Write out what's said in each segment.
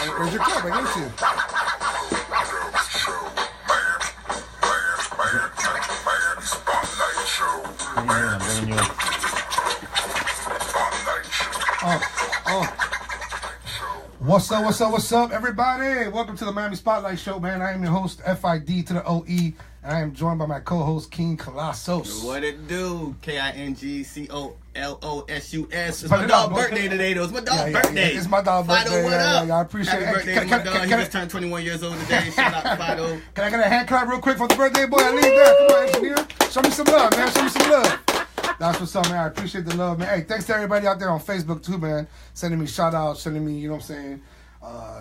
Where's your cup? I get you. What's up, everybody? Welcome to the Miami Spotlight Show, man. I am your host, FID to the OE, and I am joined by my co-host, King Colosus. What it do? KINGCOLOSUS. It's my dog's birthday today, though. It's my dog's birthday. It's my dog's birthday. Fidoe, what up? I appreciate it. Happy birthday to my dog. He just turned 21 years old today. Shout out to Fidoe. Can I get a hand clap real quick for the birthday boy? I leave there. Come on, engineer. Show me some love, man. Show me some love. That's what's up, man. I appreciate the love, man. Hey, thanks to everybody out there on Facebook, too, man. Sending me shout-outs, sending me, you know what I'm saying,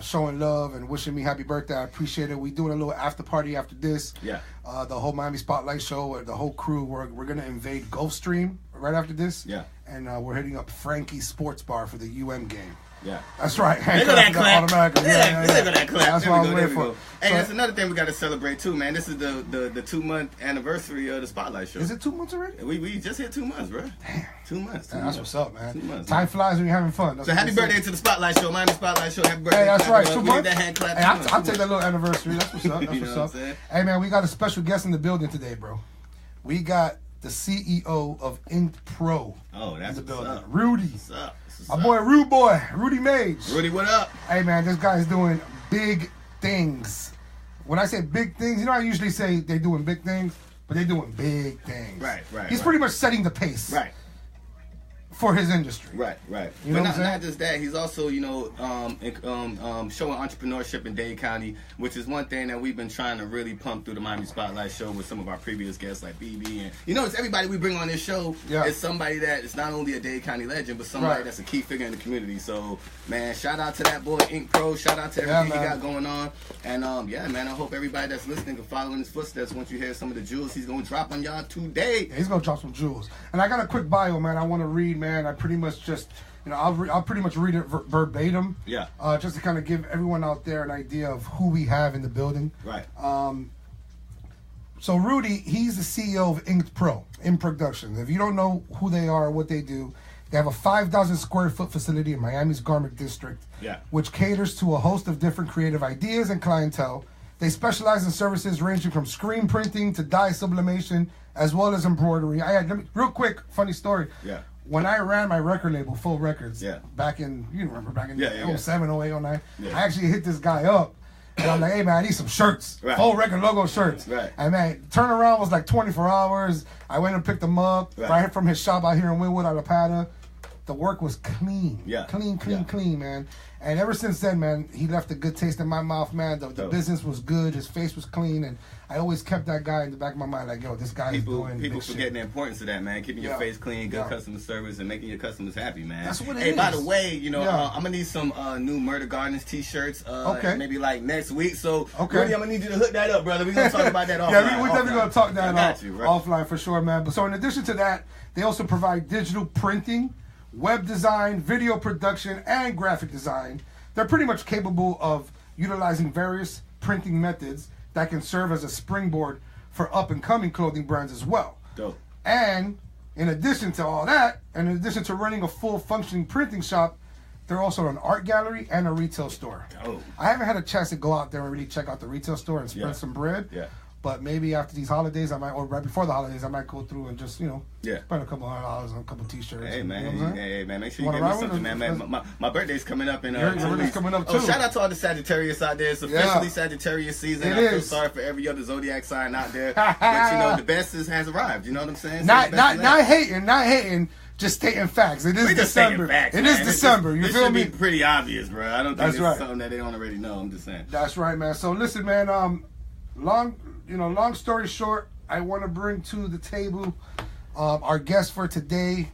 showing love and wishing me happy birthday. I appreciate it. We're doing a little after party after this. Yeah. The whole Miami Spotlight Show, the whole crew, we're going to invade Gulfstream right after this. Yeah. And we're hitting up Frankie's Sports Bar for the UM game. Yeah. That's right. Look at that clap. Automatically. Look at that clap. That's what I was waiting for. Hey, that's another thing we got to celebrate, too, man. This is the 2-month anniversary of the Spotlight Show. Is it 2 months already? We just hit 2 months, bro. Damn. 2 months. That's what's up, man. 2 months. Time flies when you're having fun. So happy birthday to the Spotlight Show, Miami Spotlight Show. Happy birthday. Hey, that's right. 2 months. That hand clap. Hey, I'll take that little anniversary. That's what's up. That's what's up. Hey, man, we got a special guest in the building today, bro. We got the CEO of InkedPro. Oh, that's in the building. Up. Rudy. What's up? My boy, Rudy Mage. Rudy, what up? Hey, man, this guy's doing big things. When I say big things, you know, I usually say they're doing big things, but they're doing big things. Right. He's pretty much setting the pace. Right. For his industry. Right. You know but not just that, he's also, showing entrepreneurship in Dade County, which is one thing that we've been trying to really pump through the Miami Spotlight Show with some of our previous guests like BB. And, it's everybody we bring on this show is somebody that is not only a Dade County legend, but somebody that's a key figure in the community. So, man, shout out to that boy, InkedPro. Shout out to everything he got going on. And, man, I hope everybody that's listening can follow in his footsteps once you hear some of the jewels he's going to drop on y'all today. Yeah, he's going to drop some jewels. And I got a quick bio, man, I want to read, man. I pretty much just, I'll pretty much read it verbatim. Yeah. Just to kind of give everyone out there an idea of who we have in the building. Right. So Rudy, he's the CEO of InkedPro, in production. If you don't know who they are or what they do, they have a 5,000 square foot facility in Miami's Garment District, which caters to a host of different creative ideas and clientele. They specialize in services ranging from screen printing to dye sublimation, as well as embroidery. Real quick, funny story. Yeah. When I ran my record label, Full Records, back in, 07, 08, 09, I actually hit this guy up. And I'm like, hey, man, I need some shirts. Right. Full Record logo shirts. Right. And, man, turnaround was like 24 hours. I went and picked them up right from his shop out here in Wynwood, Alapata. The work was clean. Yeah. Clean, man. And ever since then, man, he left a good taste in my mouth, man. The business was good. His face was clean. And I always kept that guy in the back of my mind like, yo, this guy is doing People big forgetting shit. the importance of that, man. Keeping your face clean, good customer service, and making your customers happy, man. That's what it is. Hey, by the way, I'm going to need some new Murder Gardens t-shirts maybe like next week. So, Rudy, I'm going to need you to hook that up, brother. We're going to talk about that offline. Yeah, we're definitely going to talk that offline for sure, man. But so in addition to that, they also provide digital printing, web design, video production, and graphic design. They're pretty much capable of utilizing various printing methods that can serve as a springboard for up-and-coming clothing brands as well. Dope. And in addition to all that, and in addition to running a full-functioning printing shop, they're also an art gallery and a retail store. Oh. I haven't had a chance to go out there and really check out the retail store and spread some bread. Yeah. But maybe after these holidays, or right before the holidays, I might go through and just, spend a couple $100 on a couple t-shirts. Hey, man. Make sure you Wanna get me ride something, man. My birthday's coming up in Your birthday's coming up, too. Oh, shout out to all the Sagittarius out there. It's officially Sagittarius season. I feel sorry for every other zodiac sign out there. But, the best has arrived. You know what I'm saying? Not hating. Just stating facts. It is December. It is December. You feel me? This should be pretty obvious, bro. I don't think it's something that they don't already know. I'm just saying. That's right, man. So listen, man. Long story short, I want to bring to the table our guest for today.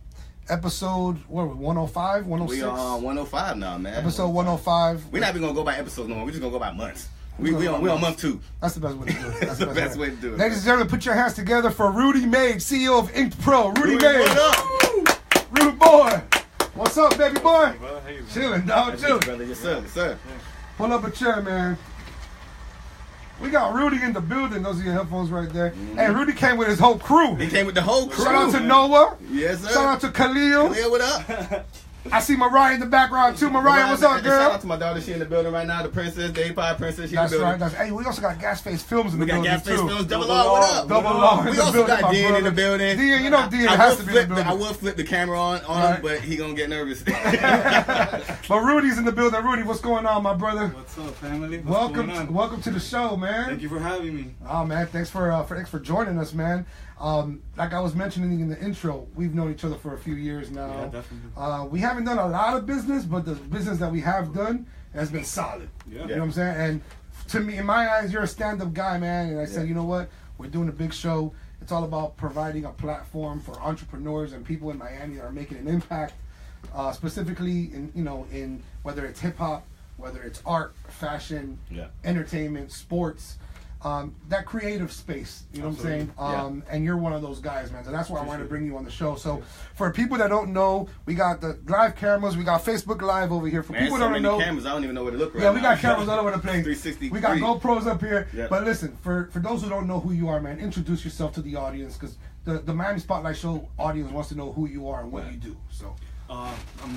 Episode 105, 106. We on 105 now, man. Episode 105. We're not even gonna go by episodes no more. We're just gonna go by months. We on month 2. That's the best way to do it. That's the best way to do it. Ladies and gentlemen, put your hands together for Rudy Mage, CEO of InkedPro. Rudy Mage. What up? Rudy boy. What's up, baby boy? Chilling, dog. Chilling. Brother, yes, sir. Yes, sir. Pull up a chair, man. We got Rudy in the building. Those are your headphones right there. Mm-hmm. Hey, Rudy came with his whole crew. He came with the whole crew. Shout out to Noah. Yes, sir. Shout out to Khalil. Khalil, what up? I see Mariah in the background too. Mariah, what's up, girl? Shout out to my daughter. She in the building right now. The princess, the EP5 princess. She That's in the building. right. Hey, we also got Gas Face Films in the building. We got Gas Face too. Films. Double R, what up? Double R. We also got Dean in the building. Dean, you know Dean has to be in the building. I will flip the camera on him, but he gonna get nervous. But Rudy's in the building. Rudy, what's going on, my brother? What's up, family? Welcome to the show, man. Thank you for having me. Oh man, thanks for joining us, man. Like I was mentioning in the intro, we've known each other for a few years now. Yeah, definitely. We haven't done a lot of business, but the business that we have done has been solid. Yeah. You know what I'm saying? And to me, in my eyes, you're a stand-up guy, man. And I said, you know what? We're doing a big show. It's all about providing a platform for entrepreneurs and people in Miami that are making an impact, specifically in whether it's hip hop, whether it's art, fashion, entertainment, sports. That creative space, you know Absolutely. what I'm saying? And you're one of those guys, man. So that's why I wanted to bring you on the show. So for people that don't know, we got the live cameras. We got Facebook Live over here. For people that don't know, cameras, I don't even know where to look right now. We got cameras all over the place. 360. We got GoPros up here. Yeah. But listen, for those who don't know who you are, man, introduce yourself to the audience, because the Miami Spotlight Show audience wants to know who you are and what you do. So I'm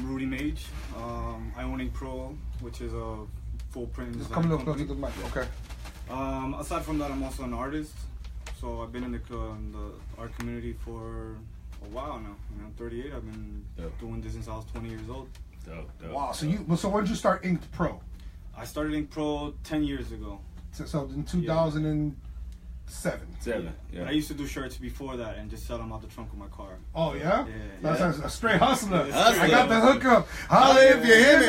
Rudy Mage. I own InkedPro, which is a full print design come a little company. closer to the mic, okay? Aside from that, I'm also an artist. So I've been in the art community for a while now. I'm 38. I've been doing this since I was 20 years old. Wow. So when did you start InkedPro? I started InkedPro 10 years ago. So in 2007. I used to do shirts before that and just sell them out the trunk of my car. Oh yeah? Yeah. That's a straight hustler. Hustler. I got the hookup. Holla if you hear me.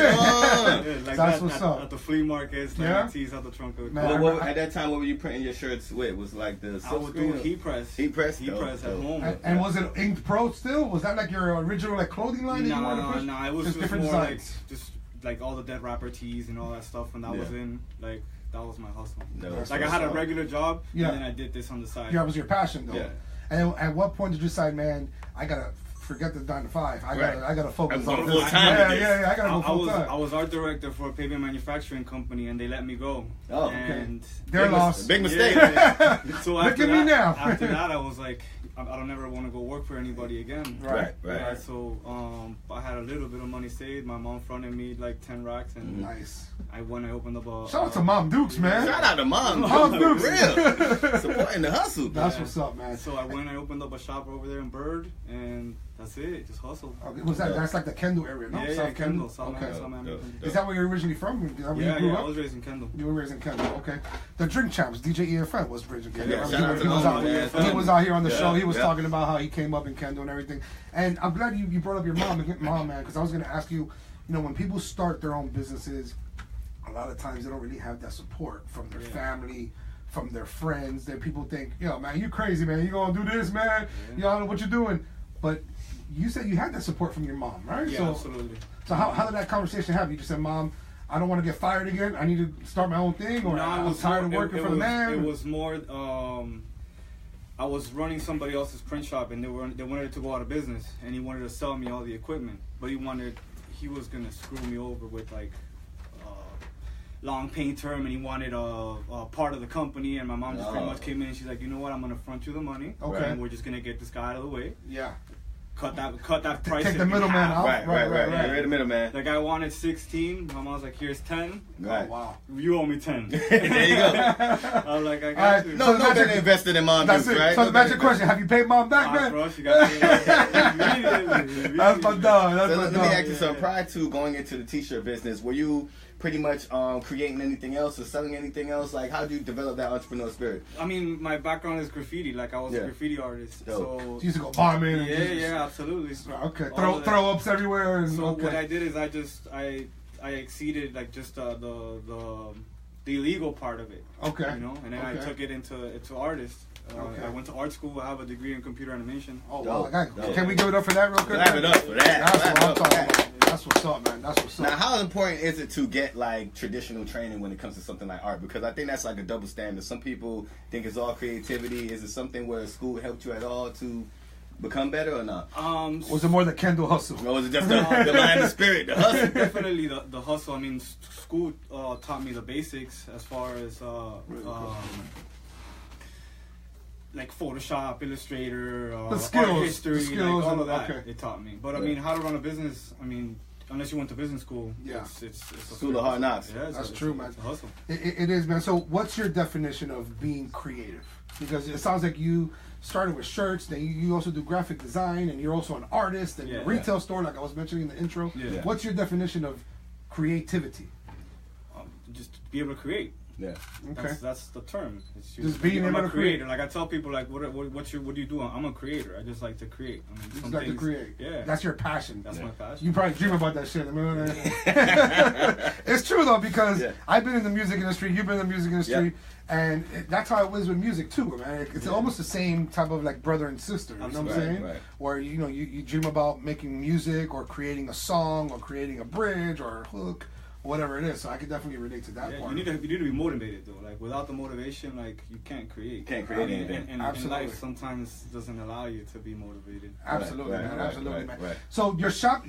Like That's what's up. At the flea markets, like tees out the trunk of the car. At that time, what were you printing your shirts with? Was like the I was doing heat press. Heat press at home. And was it InkedPro still? Was that like your original clothing line that you wanted to push? No, it was just different more designs. like all the Dead Rapper tees and all that stuff when that was in. Like that was my hustle. Like I had a regular job, and Yeah. then I did this on the side. Yeah, it was your passion though. Yeah. And at what point did you decide, man, I gotta forget the 9 to 5. I gotta focus on full this. time. Yeah, I gotta go full time. I was art director for a pavement manufacturing company, and they let me go. Oh, and They're lost. Big mistake. Yeah. So Look at me now. After that, I was like, I don't ever want to go work for anybody again. Right. So I had a little bit of money saved. My mom fronted me like 10 racks, and Nice. I opened up a. Shout out to Mom Dukes, man. Shout out to Mom Dukes. Real. Supporting the hustle. That's what's up, man. So I opened up a shop over there in Bird, and that's it. Just hustle. Was that's like the Kendall area, no? Yeah, Kendall. Okay. Miami. Is that where you're originally from? Is that where you grew up? I was raised in Kendall. You were raised in Kendall, okay. The Drink Champs, DJ EFN was raised in Kendall. Yeah, shout out to he was out here on the show. He was talking about how he came up in Kendall and everything. And I'm glad you brought up your mom, man, because I was going to ask you, when people start their own businesses, a lot of times they don't really have that support from their family, from their friends. That people think, man, you crazy, man. You going to do this, man. You don't know what you're doing. But you said you had that support from your mom, right? Yeah, absolutely. So how did that conversation happen? You just said, Mom, I don't want to get fired again. I need to start my own thing, or I'm tired of working for the man. It was more. I was running somebody else's print shop, and they wanted to go out of business, and he wanted to sell me all the equipment, but he was gonna screw me over with like long pay term, and he wanted a part of the company, and my mom just pretty much came in and she's like, you know what, I'm gonna front you the money, and we're just gonna get this guy out of the way. Yeah. Cut that price. Take the middleman out. Right. You're the middleman. The guy wanted 16. My mom's like, here's 10. Right. Oh, wow. You owe me 10. There you go. I was like, I got you. No better invested in Mom Dukes, right? So that's your question. Have you paid Mom back, man? Bro, she got immediately. That's my dog. Let me ask you something. Prior to going into the t-shirt business, were you pretty much creating anything else or selling anything else? Like, how did you develop that entrepreneurial spirit? I mean, my background is graffiti. Like, I was a graffiti artist. So you used to go bombing. Yeah, absolutely. Okay, throw ups everywhere. And, so what I did is I exceeded like just the illegal part of it. Okay. And then I took it into artists. I went to art school. I have a degree in computer animation. Oh, wow. Can we give it up for that real quick? Clap it up for that. That's what I'm talking about. That's what's up, man. That's what's up. Now, how important is it to get like traditional training when it comes to something like art? Because I think that's like a double standard. Some people think it's all creativity. Is it something where school helped you at all to become better or not? Was it more the Kendall hustle? Or was it just the mind, the spirit, the hustle? Definitely the hustle. I mean, school taught me the basics as far as like Photoshop, Illustrator, the skills, art history, skills like all of that. Okay. They taught me. But I mean, how to run a business, I mean, unless you went to business school, it's a school of hard knocks. Yeah, that's true, man. It's a hustle. It is, man. So, what's your definition of being creative? Because it sounds like you started with shirts, then you also do graphic design, and you're also an artist and a retail store, like I was mentioning in the intro. Yeah. What's your definition of creativity? Just be able to create. Yeah. Okay. That's the term. It's just being able to create. Like I tell people, like, what do you do? I'm a creator. I just like to create. I mean, you just like to create. Yeah. That's your passion. That's my passion. You probably dream about that shit. It's true though, because I've been in the music industry. You've been in the music industry, and that's how it was with music too, man. It's almost the same type of like brother and sister. You know what I'm saying? Right. Where you dream about making music or creating a song or creating a bridge or a hook. Whatever it is, so I can definitely relate to that part. You need to be motivated though. Like without the motivation, like you can't create. Can't create anything. And life sometimes doesn't allow you to be motivated. Absolutely, man. Absolutely, man. So your shop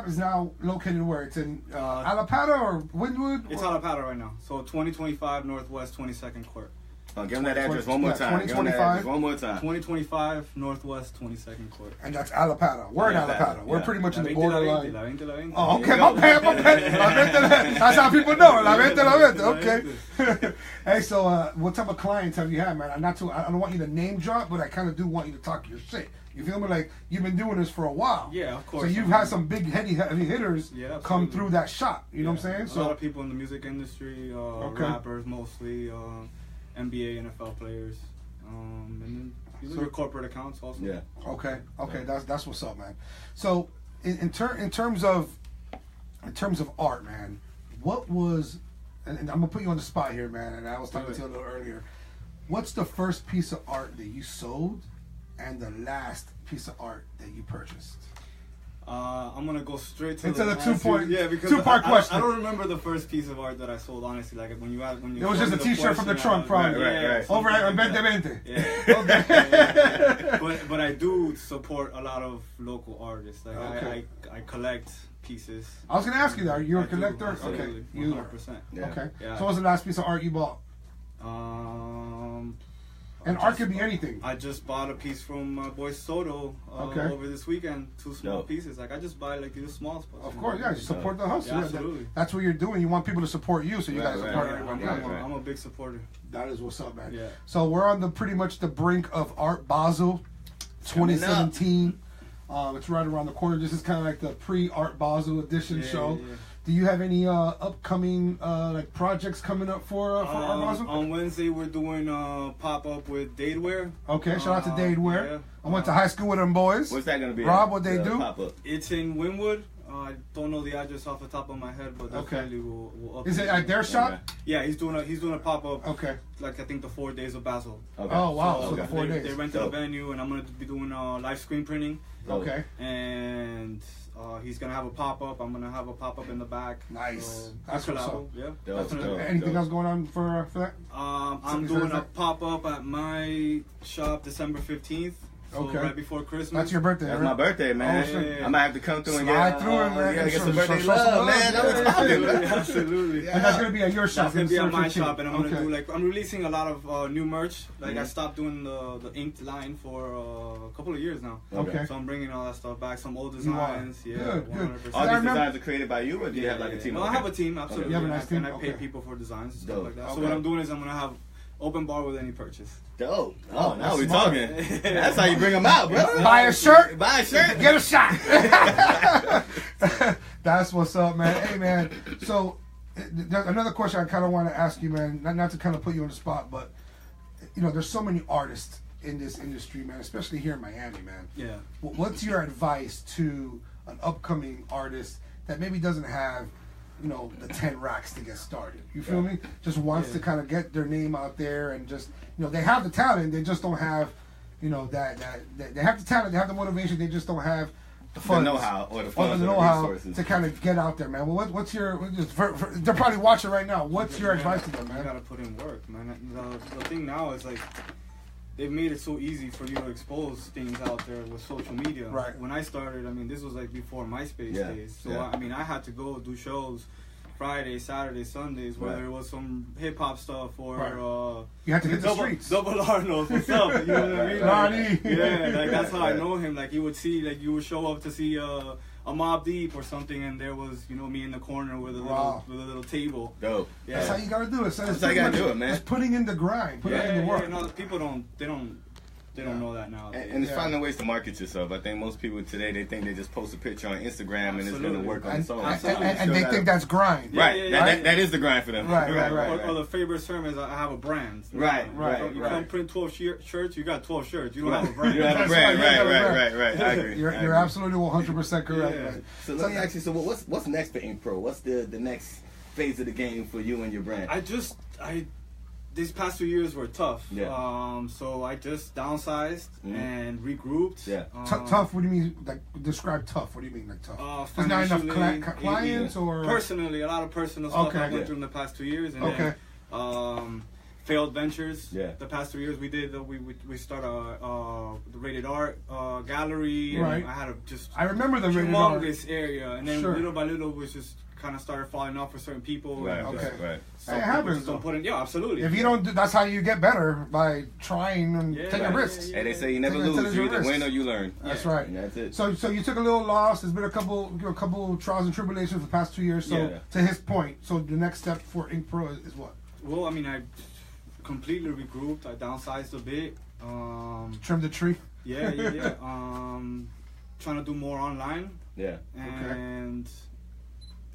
is now located where? It's in Alapata or Wynwood? It's Alapata right now. So 2025 Northwest 22nd Court. Give them that address one more time. 2025. One more time. 2025 Northwest 22nd Court. And that's Alapata. We're in Alapata. We're pretty much in the borderline. La 20. Oh, okay. My bad. That's how people know. La 20. Okay. Hey, so what type of clients have you had, man? I don't want you to name drop, but I kind of do want you to talk your shit. You feel me? Like, you've been doing this for a while. Yeah, of course. So you've had some big heavy hitters come through that shop. You know what I'm saying? So a lot of people in the music industry, rappers mostly, NBA, NFL players, and then these are your corporate accounts also. Yeah. Okay. That's what's up, man. So in terms of art, man, what was, and I'm gonna put you on the spot here, man. And I was talking to you a little earlier. What's the first piece of art that you sold, and the last piece of art that you purchased? I'm gonna go straight to the because two-part question. I don't remember the first piece of art that I sold, honestly. Like when you it was just a T-shirt from the trunk, probably. Right. Over at 2020. Yeah. But I do support a lot of local artists. Like I collect pieces. I was gonna ask you that. Are you a collector? Absolutely. Okay. 100%. Yeah. Okay. Yeah. So what's the last piece of art you bought? And art could be anything. I just bought a piece from my boy Soto over this weekend. 2 small pieces. Like I just buy like these small spots. Of course, you support the hustle. Yeah, absolutely. That's what you're doing. You want people to support you, so you guys support everyone. I'm a big supporter. That is what's up, man. Yeah. So we're on pretty much the brink of Art Basel 2017. It's right around the corner. This is kind of like the pre-Art Basel edition show. Yeah. Do you have any upcoming like projects coming up for Art Basel? On Wednesday, we're doing a pop-up with Dadewear. Okay, shout out to Dadewear. Yeah. I went to high school with them boys. What's that going to be? Rob, what they do? Pop-up? It's in Wynwood. I don't know the address off the top of my head, but definitely we'll update. Is it at their shop? Yeah, he's doing a pop-up. Okay. Like I think the 4 days of Basel. Okay. Oh wow! So the 4 days. They rented a venue, and I'm gonna be doing live screen printing. Okay. And he's gonna have a pop-up. I'm gonna have a pop-up in the back. Nice. So that's what's up. Yeah. Dope. Anything else going on for that? I'm doing a pop-up at my shop December 15th. So right before Christmas. That's your birthday, That's my birthday, man. I might have to come through and slide through it, man. You gotta get some birthday love, man. Absolutely. And that's gonna be at your shop. That's gonna be at my shop, and I'm gonna do I'm releasing a lot of new merch. Like I stopped doing the inked line for a couple of years now. Okay. So I'm bringing all that stuff back. Some old designs. Yeah. Good. 100%. All these designs are created by you, or do you have like a team? No, I have a team. Absolutely. You have a nice team. And I pay people for designs and stuff like that. So what I'm doing is I'm gonna have open bar with any purchase. Dope. Oh, now we're talking. That's how you bring them out, bro. Buy a shirt. Get a shot. That's what's up, man. Hey, man. So, another question I kind of want to ask you, man, not to kind of put you on the spot, but, there's so many artists in this industry, man, especially here in Miami, man. Yeah. What's your advice to an upcoming artist that maybe doesn't have the 10 racks to get started? You feel me? Just wants to kind of get their name out there and just, they have the talent, they just don't have, that they have the talent, they have the motivation, they just don't have the funds, the know-how, or the funds, or the resources to kind of get out there, man. Well, what's your? They're probably watching right now. What's your advice to them, man? You gotta put in work, man. The thing now is like, they've made it so easy for you to expose things out there with social media. Right. When I started, this was like before MySpace days. So I had to go do shows Friday, Saturday, Sundays, whether it was some hip hop stuff or you had to hit the streets. Double Arnold, what's up? You know what I mean? Ronnie. Yeah, like that's how I know him. Like you would see, like you would show up to see a Mobb Deep or something, and there was me in the corner with a little table. Dope. Yeah. That's how you gotta do it. So that's how you gotta do it, man. It's putting in the grind, putting in the work. No, people don't know that now. And it's finding ways to market yourself. I think most people today, they think they just post a picture on Instagram and it's going to work on its own. And they think that's grind. Right. That is the grind for them. Right. Or the favorite term is, I have a brand. Right. You can't print 12 shirts, you got 12 shirts. You don't have a brand. You don't have a brand. Right. I agree. You're absolutely 100% correct. Yeah. So let me ask you, what's next for InkedPro? What's the next phase of the game for you and your brand? These past 2 years were tough. Yeah. So I just downsized and regrouped. Yeah. Tough? What do you mean? Like, describe tough. What do you mean, like tough? There's not enough clients, or personally, a lot of personal stuff I went through in the past 2 years, and then failed ventures. Yeah. The past 3 years we did. We started the rated art gallery. Right. I had I remember the rated art. humongous area, and then little by little we just kind of started falling off for certain people. Right. So it happens. Absolutely. If you don't, that's how you get better, by trying and taking risks. And they say you never lose. You either win or you learn. That's right. And that's it. So you took a little loss. There's been a couple trials and tribulations the past 2 years. So to his point, so the next step for InkedPro is what? Well, I mean, I completely regrouped. I downsized a bit. Trimmed the tree. Yeah. Trying to do more online. Yeah. And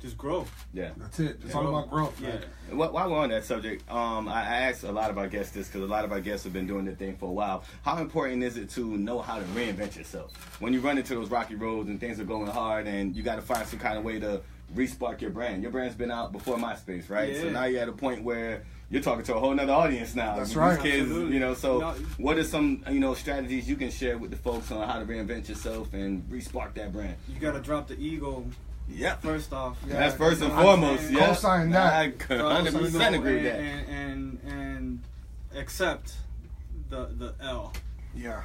just grow. Yeah. That's it. It's all about growth. Yeah. While we're on that subject, I asked a lot of our guests this because a lot of our guests have been doing their thing for a while. How important is it to know how to reinvent yourself? When you run into those rocky roads and things are going hard and you got to find some kind of way to re-spark your brand. Your brand's been out before MySpace, right? Yeah. So now you're at a point where you're talking to a whole nother audience now. That's right. These kids, Absolutely. So what are some, strategies you can share with the folks on how to reinvent yourself and re-spark that brand? You got to drop the ego. Yeah. First off. Yeah. That's first and foremost. Yeah. Co-sign that. I 100% agree with that. And accept the L. Yeah.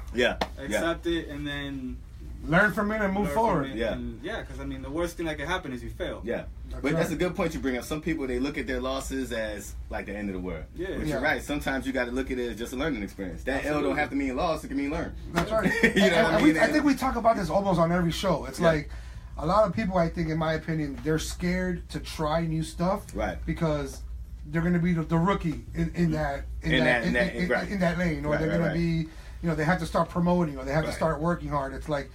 Accept it and then learn from it and move forward. Because I mean, the worst thing that can happen is you fail. Yeah. That's a good point you bring up. Some people, they look at their losses as like the end of the world. Yeah. But you're right. Sometimes you got to look at it as just a learning experience. That L don't have to mean loss. It can mean learn. That's right. I think we talk about this almost on every show. It's like a lot of people, I think, in my opinion, they're scared to try new stuff. Right. Because they're going to be the rookie in that lane, or they're going to be, they have to start promoting, or they have to start working hard. It's like,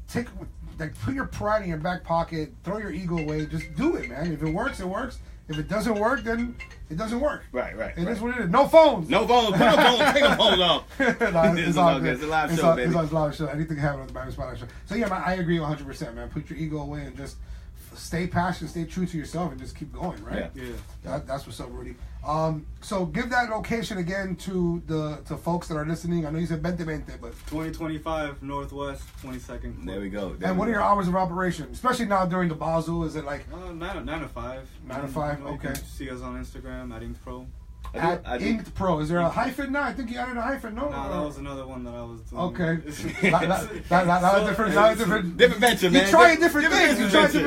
put your pride in your back pocket, throw your ego away, just do it, man. If it works, it works. If it doesn't work, then it doesn't work. Right. It is what it is. No phones. No phones. Put no phones. Take the phones off. It's all good. It's a live show, baby. It's a live show. Anything can happen on the Miami Spotlight Show. So yeah, man, I agree 100%, man. Put your ego away and just stay passionate, stay true to yourself, and just keep going, right? Yeah. That's what's up, Rudy. So give that location again to folks that are listening. I know you said 2020, but 2025 Northwest 22nd. There we go. And what are your hours of operation, especially now during the Basel? Is it like 9 to 5? 9 to 5. You Okay. can see us on Instagram at InkedPro. At InkedPro. Is there a hyphen now? I think you added a hyphen, no? No, that was another one that I was doing. Okay. That different venture, man. You try different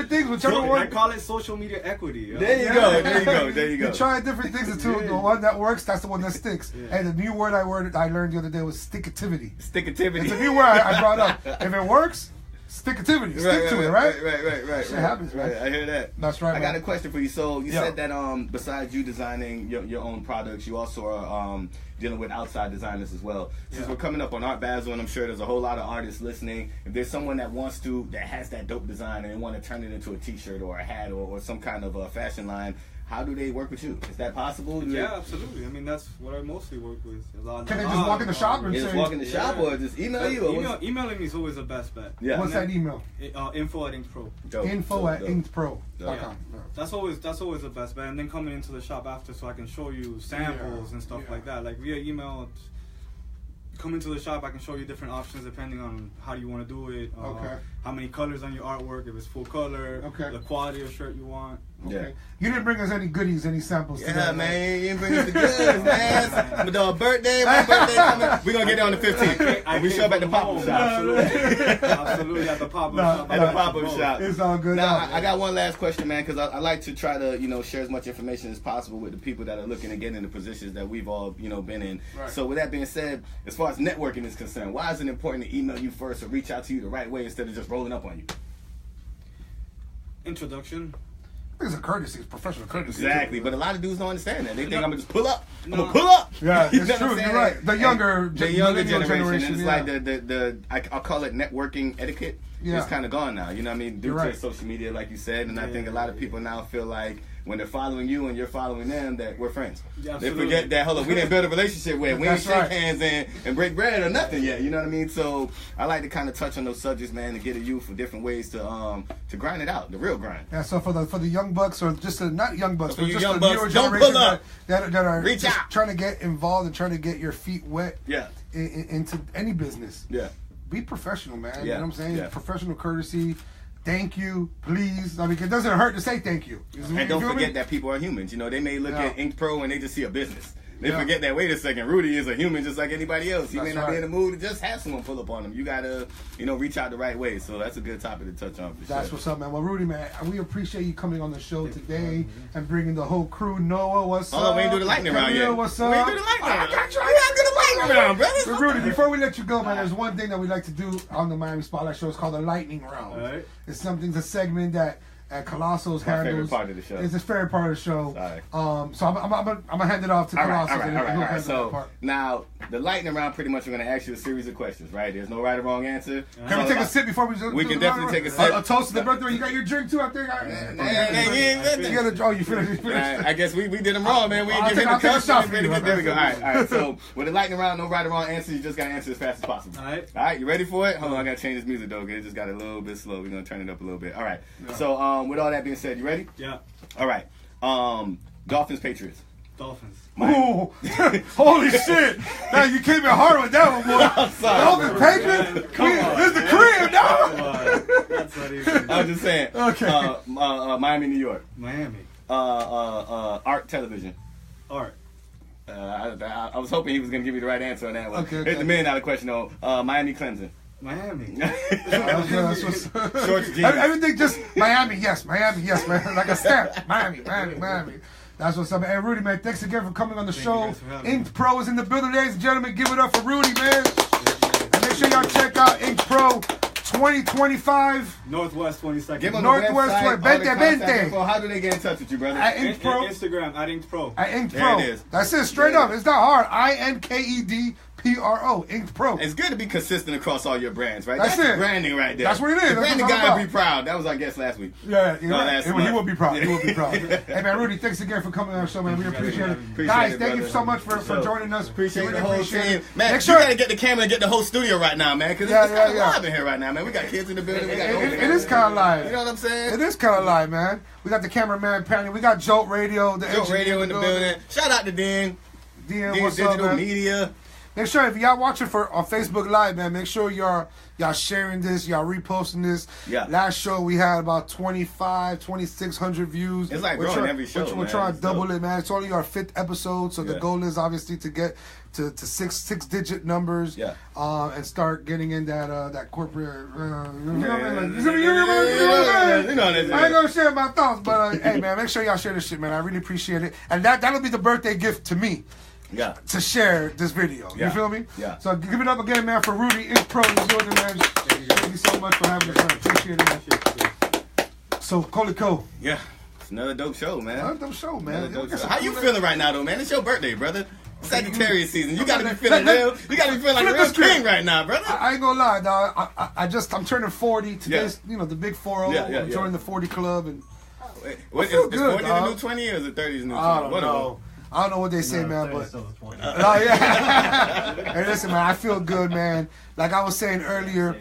things. Whichever one. I call it social media equity. There you go. You try different things until the one that works, that's the one that sticks. Yeah. And the new word I learned the other day was stickativity. Stickativity. It's a new word I brought up. If it works, stickativity. Stick to it, right? Right. Shit happens, right. man. I hear that. That's right. I man. got a question for you. So you said that besides you designing your own products, you also are dealing with outside designers as well. Since we're coming up on Art Basel, and I'm sure there's a whole lot of artists listening, if there's someone that has that dope design and they want to turn it into a t-shirt or a hat or some kind of a fashion line, how do they work with you? Is that possible? Yeah, absolutely. I mean, that's what I mostly work with. Can they just walk in the shop and say... Just walk in the shop or just email you? Emailing me is always the best bet. Yeah. What's that email? Info@InkedPro. Info@InkedPro.com. Yeah. That's always the best bet. And then coming into the shop after so I can show you samples and stuff like that. Like via email, come into the shop, I can show you different options depending on how you want to do it. how many colors on your artwork, if it's full color, the quality of shirt you want. Okay. You didn't bring us any goodies, any samples today. Yeah, man. You didn't bring us the goods, man. My dog birthday coming. We're going to get there on the 15th. We show up at the pop-up shop. Absolutely at the pop-up shop. At the pop-up shop. It's all good. Now, I got one last question, man, because I like to try to, share as much information as possible with the people that are looking to get in the positions that we've all, been in. Right. So with that being said, as far as networking is concerned, why is it important to email you first or reach out to you the right way instead of just rolling up on you? Introduction. It's a courtesy. It's professional courtesy. Exactly, but a lot of dudes don't understand that. They think I'm gonna just pull up. I'm gonna pull up. Yeah, it's true. You're right. The younger generation. It's like I'll call it networking etiquette. Yeah. It's kind of gone now. You know what I mean? Due to social media, like you said, and I think a lot of people now feel like when they're following you and you're following them, that we're friends. Yeah, they forget that, hold on, we didn't build a relationship with. We ain't shake hands and break bread or nothing yet. You know what I mean? So I like to kind of touch on those subjects, man, and get at you for different ways to grind it out, the real grind. Yeah. So for the young bucks, or just not young bucks, but just young the bucks, newer don't generation pull up. that are reach just out, trying to get involved and trying to get your feet wet. Yeah. Into any business. Yeah. Be professional, man. Yeah. You know what I'm saying? Yeah. Professional courtesy. Thank you, please. I mean, it doesn't hurt to say thank you. And don't forget that people are humans. They may look at InkedPro and they just see a business. They forget that, wait a second, Rudy is a human just like anybody else. He may not be in the mood to just have someone pull up on him. You got to, reach out the right way. So that's a good topic to touch on. That's what's up, man. Well, Rudy, man, we appreciate you coming on the show today and bringing the whole crew. Noah, what's up? Oh, we ain't do the lightning round yet. What's up? We ain't do the lightning round. I got you. We got to do the lightning round, brother. Rudy, before we let you go, man, there's one thing that we like to do on the Miami Spotlight Show. It's called the lightning round. All right. It's a segment that Colosus handles. My favorite part of the show. It's his favorite part of the show. Sorry. So I'm gonna hand it off to Colosus. All right. So now the lightning round, pretty much, we're gonna ask you a series of questions. Right? There's no right or wrong answer. Can we take a sip before we? We can definitely take a sip. A toast to the birthday. You got your drink too out there. You finished. I guess we did them wrong, man. We didn't give him the cup. There we go. All right. So with the lightning round, no right or wrong answer. You just gotta answer as fast as possible. All right. You ready for it? Hold on. I gotta change this music though. It just got a little bit slow. We're gonna turn it up a little bit. All right. So with all that being said, you ready? Yeah. All right. Dolphins, Patriots. Dolphins. Ooh, holy shit! Now you came in hard with that one, boy. I'm sorry. Dolphins, Patriots. This is the crib, dog. That's not even. I was just saying. Okay. Miami, New York. Miami. Art, television. Art. I was hoping he was gonna give me the right answer on that one. Okay. Here's the $1 million question though. Miami, Clemson. Miami. That's what's Shorts, jeans. Everything just Miami, yes, man. Like a stamp. Miami. That's what's up. Hey, Rudy, man, thanks again for coming on the show. InkedPro is in the building, ladies and gentlemen. Give it up for Rudy, man. And make sure y'all check out InkedPro 2025. Northwest 22nd. Give them Northwest 20. How do they get in touch with you, brother? At InkedPro. Instagram, at InkedPro. At InkedPro. There it is. That's it, straight up. It's not hard. InkedPro. InkedPro. It's good to be consistent across all your brands, right? That's it. Branding right there. That's what it is. The branding guy would be proud. That was our guest last week. Yeah, he will be proud. He will be proud. Hey, man, Rudy, thanks again for coming on the show, man. We appreciate it. Guys, thank you so much for joining us. Appreciate the whole team. Man, you got to get the camera and get the whole studio right now, man, because it's kind of live in here right now, man. We got kids in the building. It is kind of live. You know what I'm saying? It is kind of live, man. We got the cameraman panning. We got Jolt Radio. Jolt Radio in the building. Shout out to Dean. Dean, what's up, Digital man? Media. Make sure if y'all watching on Facebook Live, man, make sure y'all sharing this, y'all reposting this. Yeah. Last show we had about 2,600 views. It's like growing every show. We're trying to double it, man. It's only our 5th episode, so the goal is obviously to get to six-digit numbers. Yeah. And start getting in that corporate. I ain't gonna share my thoughts, but hey, man, make sure y'all share this shit, man. I really appreciate it, and that'll be the birthday gift to me. Yeah. To share this video. Yeah. You feel me? Yeah. So give it up again, man, for Rudy InkedPro in the building, man. Thank you so much for having us, man. Appreciate it, man. So, Colico. Yeah. It's another dope show, man. Another dope show, man. How you feeling right now, though, man? It's your birthday, brother. Sagittarius season. You gotta be feeling real. You gotta be feeling like a real king right now, brother. I ain't gonna lie, dog. I'm turning 40 today's, the big 40. I'm joining the 40 club, and is 40 the new 20 or is it 30 the new 20? I don't know. I don't know what they say, man, but yeah. Hey, listen, man, I feel good, man. Like I was saying earlier,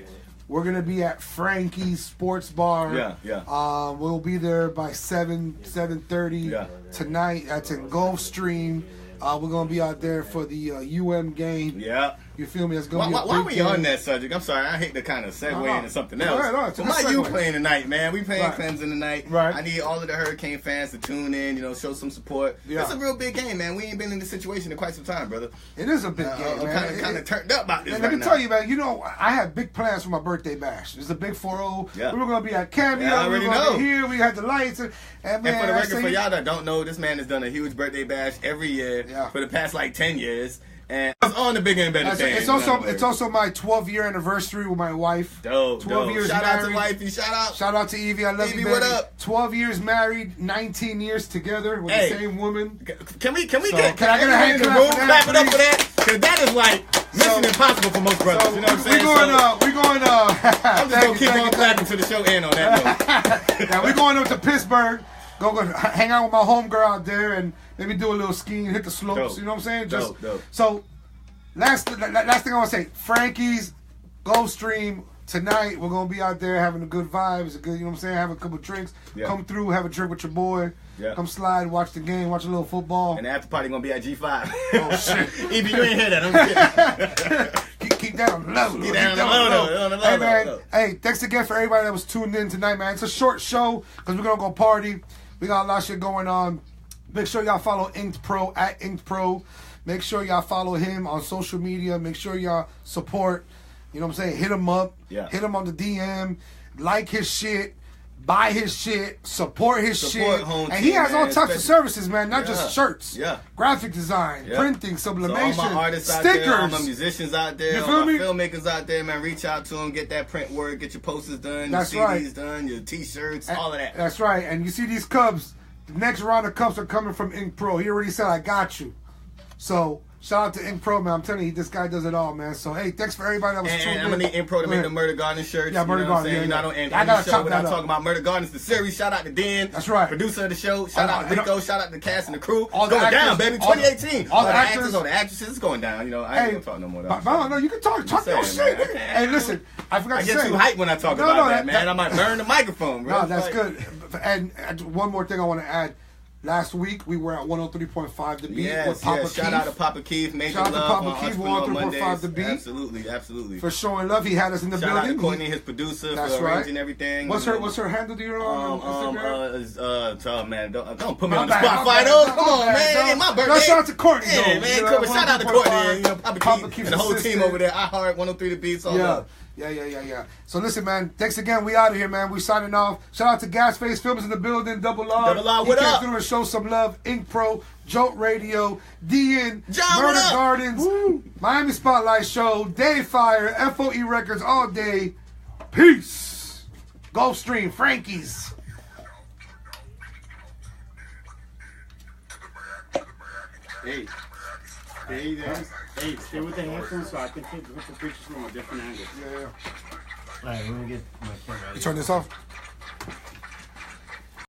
we're gonna be at Frankie's Sports Bar. Yeah. We'll be there by 7:30 tonight. That's in Gulfstream. We're gonna be out there for the UM game. Yeah. You feel me? It's gonna be why are we on that subject? I'm sorry, I hate to kind of segue into something else. Well, my you playing tonight, man. We playing Clemson tonight. Right. I need all of the Hurricane fans to tune in, show some support. Yeah. It's a real big game, man. We ain't been in this situation in quite some time, brother. It is a big game, man. I'm kind of turned up about this. Let me tell you, man. I had big plans for my birthday bash. It's a big 4-0. Yeah. We were gonna be at Cameo. Yeah, I already know. Here we had the lights, and man, for the record, for y'all that don't know, this man has done a huge birthday bash every year for the past 10 years. And it's on the Big and Better fan. It's also my 12-year anniversary with my wife. 12 years shout married. Out to wifey. Shout out to Evie. I love you, baby. What up? 12 years married, 19 years together with the same woman. Can I get a hand clap it up for that? Because that is mission impossible for most brothers. You know what I'm saying? I'm just gonna keep on clapping to the show end on that note. Yeah, we're going up to Pittsburgh. Go hang out with my homegirl out there and maybe do a little skiing, hit the slopes. You know what I'm saying? Dope. So, last thing I want to say, Frankie's Gulfstream tonight. We're gonna be out there having a good vibe. It's a good, you know what I'm saying? Have a couple drinks. Yeah. Come through, have a drink with your boy. Yeah. Come slide, watch the game, watch a little football. And the after party gonna be at G5. Oh shit! If you ain't hear that, I'm kidding. Keep that on the level. Keep that on the level. Hey man, hey, thanks again for everybody that was tuned in tonight, man. It's a short show because we're gonna go party. We got a lot of shit going on. Make sure y'all follow InkedPro at InkedPro. Make sure y'all follow him on social media. Make sure y'all support. You know what I'm saying? Hit him up. Yeah. Hit him on the DM. Like his shit. Buy his shit. Support his shit. And he has all types of services, man. Not just shirts. Yeah. Graphic design, printing, sublimation, so all my artists stickers. Out there, all my musicians out there, all my filmmakers out there, man. Reach out to them. Get that print work. Get your posters done. Your CDs done. Your T-shirts. All of that. That's right. And you see these Cubs. The next round of cups are coming from InkedPro. He already said, I got you. So, shout out to InkedPro, man. I'm telling you, this guy does it all, man. So, hey, thanks for everybody that was tuned in. I'm going to need InkedPro to make the Murder Garden shirts. Yeah, Murder Garden. I don't end any show without talking about Murder Gardens, the series. Shout out to Dan. That's right. Producer of the show. Shout out to Rico. Shout out to the cast and the crew. All going down, baby. 2018. All the actors, all the actresses. It's going down. I ain't going to talk no more. No, you can talk your shit. Hey, listen, I forgot to say. I get too hyped when I talk about that, man. I might burn the microphone, bro. No, that's good. And one more thing I want to add. Last week, we were at 103.5 The Beat with Papa Keith. Shout out to Papa Keith. Major Shout out to love Papa Keith, 103.5 The Beat. Absolutely. For showing love. He had us in the building. Shout out to Courtney, his producer, for arranging everything. What's her handle? Do you know on Instagram? Man, don't put me on the spot, Fidoe. Come on, man. It ain't my birthday. No, shout out to Courtney, though. Yeah, man. Shout out to Courtney. Papa Keith and the whole team over there. I Heart 103 The Beats. All love. Yeah. So listen, man. Thanks again. We out of here, man. We signing off. Shout out to Gasface Films in the building. Double R. What up? He came through and show some love. InkedPro, Jolt Radio, DN, John, Murder Gardens, Miami Spotlight Show, Dayfire, FOE Records all day. Peace. Gulfstream, Frankie's. Hey, stay with the headphones so I can take the pictures from a different angle. Yeah. Alright, we're gonna get my camera. You turn this off?